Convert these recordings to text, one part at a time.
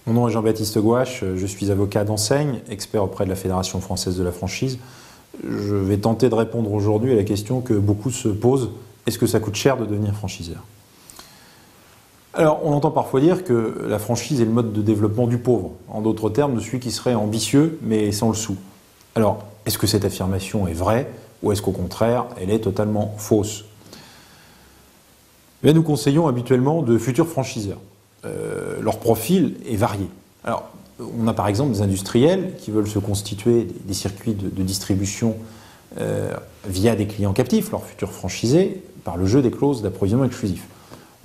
Mon nom est Jean-Baptiste Gouache, je suis avocat d'enseigne, expert auprès de la Fédération française de la franchise. Je vais tenter de répondre aujourd'hui à la question que beaucoup se posent, est-ce que ça coûte cher de devenir franchiseur? Alors, on entend parfois dire que la franchise est le mode de développement du pauvre, en d'autres termes, de celui qui serait ambitieux mais sans le sou. Alors, est-ce que cette affirmation est vraie ou est-ce qu'au contraire, elle est totalement fausse? Nous conseillons habituellement de futurs franchiseurs. Leur profil est varié. Alors, on a par exemple des industriels qui veulent se constituer des circuits de distribution via des clients captifs, leurs futurs franchisés, par le jeu des clauses d'approvisionnement exclusif.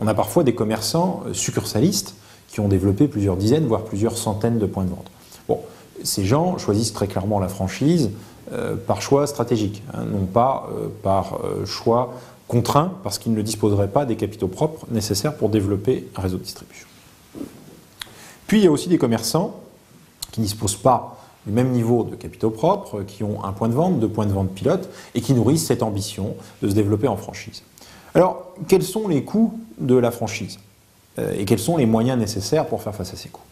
On a parfois des commerçants succursalistes qui ont développé plusieurs dizaines, voire plusieurs centaines de points de vente. Bon, ces gens choisissent très clairement la franchise par choix stratégique, non pas par choix contraint, parce qu'ils ne disposeraient pas des capitaux propres nécessaires pour développer un réseau de distribution. Puis il y a aussi des commerçants qui ne disposent pas du même niveau de capitaux propres, qui ont un point de vente, 2 points de vente pilotes, et qui nourrissent cette ambition de se développer en franchise. Alors, quels sont les coûts de la franchise et quels sont les moyens nécessaires pour faire face à ces coûts?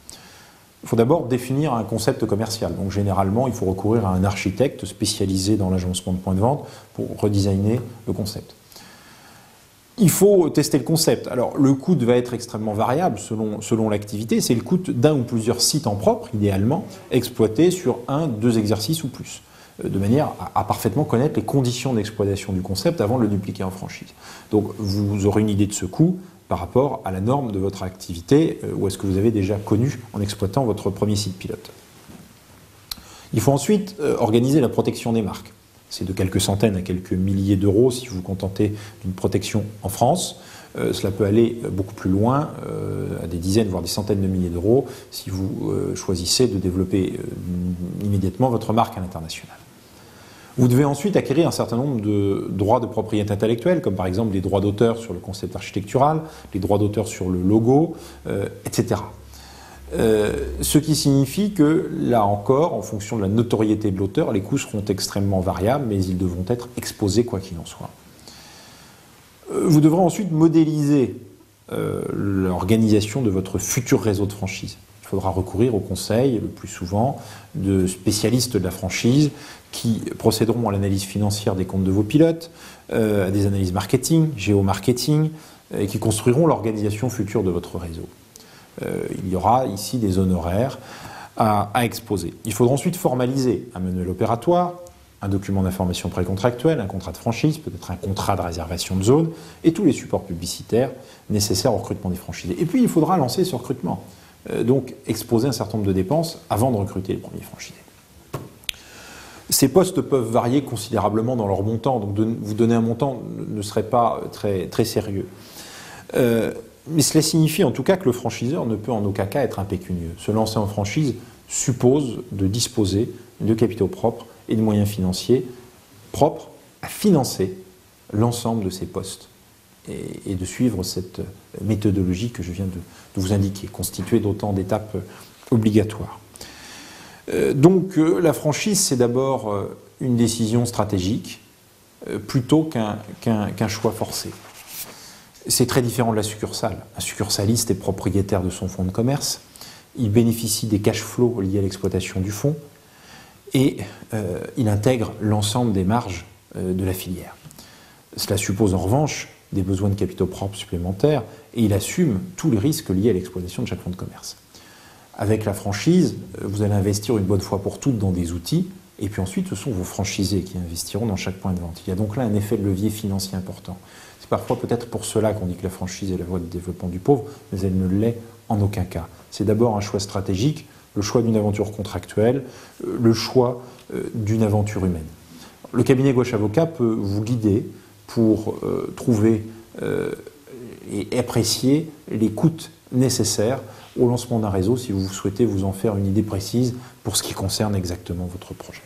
Il faut d'abord définir un concept commercial. Donc généralement, il faut recourir à un architecte spécialisé dans l'agencement de points de vente pour redesigner le concept. Il faut tester le concept. Alors, le coût va être extrêmement variable selon l'activité. C'est le coût d'un ou plusieurs sites en propre, idéalement, exploités sur 1, 2 exercices ou plus, de manière à parfaitement connaître les conditions d'exploitation du concept avant de le dupliquer en franchise. Donc, vous aurez une idée de ce coût par rapport à la norme de votre activité, ou est-ce que vous avez déjà connu en exploitant votre premier site pilote. Il faut ensuite organiser la protection des marques. C'est de quelques centaines à quelques milliers d'euros si vous vous contentez d'une protection en France. Cela peut aller beaucoup plus loin, à des dizaines, voire des centaines de milliers d'euros, si vous choisissez de développer immédiatement votre marque à l'international. Vous devez ensuite acquérir un certain nombre de droits de propriété intellectuelle, comme par exemple les droits d'auteur sur le concept architectural, les droits d'auteur sur le logo, etc. Ce qui signifie que, là encore, en fonction de la notoriété de l'auteur, les coûts seront extrêmement variables, mais ils devront être exposés quoi qu'il en soit. Vous devrez ensuite modéliser l'organisation de votre futur réseau de franchise. Il faudra recourir au conseil, le plus souvent, de spécialistes de la franchise qui procéderont à l'analyse financière des comptes de vos pilotes, à des analyses marketing, géomarketing, et qui construiront l'organisation future de votre réseau. Il y aura ici des honoraires à exposer. Il faudra ensuite formaliser un manuel opératoire, un document d'information précontractuel, un contrat de franchise, peut-être un contrat de réservation de zone, et tous les supports publicitaires nécessaires au recrutement des franchisés. Et puis il faudra lancer ce recrutement, donc exposer un certain nombre de dépenses avant de recruter les premiers franchisés. Ces postes peuvent varier considérablement dans leur montant, donc vous donner un montant ne serait pas très sérieux. Mais cela signifie en tout cas que le franchiseur ne peut en aucun cas être impécunieux. Se lancer en franchise suppose de disposer de capitaux propres et de moyens financiers propres à financer l'ensemble de ces postes et de suivre cette méthodologie que je viens de vous indiquer, constituée d'autant d'étapes obligatoires. Donc la franchise, c'est d'abord une décision stratégique plutôt qu'un choix forcé. C'est très différent de la succursale. Un succursaliste est propriétaire de son fonds de commerce, il bénéficie des cash flows liés à l'exploitation du fonds et il intègre l'ensemble des marges de la filière. Cela suppose en revanche des besoins de capitaux propres supplémentaires et il assume tous les risques liés à l'exploitation de chaque fonds de commerce. Avec la franchise, vous allez investir une bonne fois pour toutes dans des outils et puis ensuite ce sont vos franchisés qui investiront dans chaque point de vente. Il y a donc là un effet de levier financier important. C'est parfois peut-être pour cela qu'on dit que la franchise est la voie de développement du pauvre, mais elle ne l'est en aucun cas. C'est d'abord un choix stratégique, le choix d'une aventure contractuelle, le choix d'une aventure humaine. Le cabinet Gouache Avocat peut vous guider pour trouver et apprécier les coûts nécessaires au lancement d'un réseau si vous souhaitez vous en faire une idée précise pour ce qui concerne exactement votre projet.